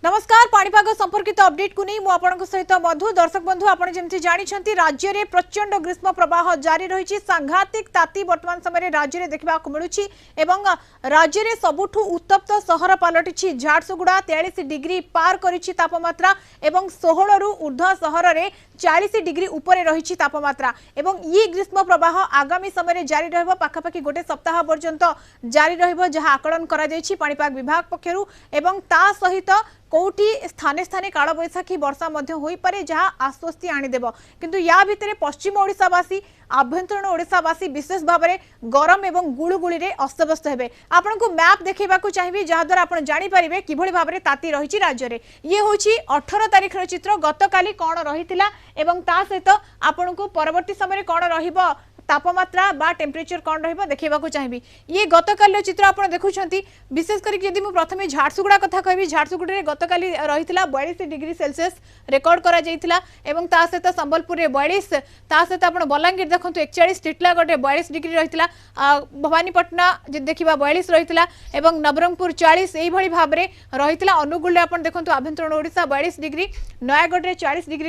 नमस्कार पाणीपाग संपर्कित अपडेट को नहीं मुझे सहित मधु दर्शक बंधु आपड़ जमी जानते राज्य में प्रचंड ग्रीष्म प्रवाह जारी रही सांघातिक ताती वर्तमान समय राज्य में देखा मिलूँ राज्य में सबुठ उत्तप्त सहर पलटि झारसुगुड़ा 43 डिग्री पार करिछि तापमात्रा एवं 16 रु ऊर्ध्व सहर में 40 डिग्री उपरे रही तापमात्रा एवं ये ग्रीष्म प्रवाह आगामी समय जारी रहिबो पाखापाखि गोटे सप्ताह पर्यंत जारी रहिबो जहां आकलन करा जायछि पाणीपाग विभाग पक्षरु एवं ता सहित कोटी स्थाने स्थाने काल बैशाखी वर्षा मध्य होई पारे जहां आश्वस्ति आनीदेव किंतु या भितरे पश्चिम ओडिशावासी आभ्यंतरण ओडिशावासी विशेष भाव में गरम एवं गुळुगुळी रे अस्तव्यस्त हेबे। आपनको मैप देखैबाकू चाहिबे जहा द्वारा आपण जानि परिबे किभଳି भाव में ताती रहिछि राज्य रे। ये होछि 18 तारिख रो चित्र गतकाली कोन रहितिला एवं ता सहित आपनको परवर्ती समय कोन रहिबो तापमात्रा बा टेम्परेचर कौन रहिबो देखैबाकू चाहिबी। ये गतकाली चित्र आपण देखुछंती विशेष करी यदि मु प्रथमे झारसुगुड़ा कथा कहबी झारसुगुड़ा रे गतकाली रहितिला 42 डिग्री सेल्सियस रेकॉर्ड करा जायतिला एवं ता सहित संबलपुर रे 42 ता सहित आपण बलांगीर देखंतु 41 टिटलागढ़ 42 डिग्री रहितिला भवानीपटना जे देखिबा 42 रहितिला एवं नवरंगपुर 40 एई भଳି भाबरे रहितिला अनुगुळ रे आपण देखंतु आभ्यंतरण ओडिसा 42 डिग्री नयागढ़ रे 40 डिग्री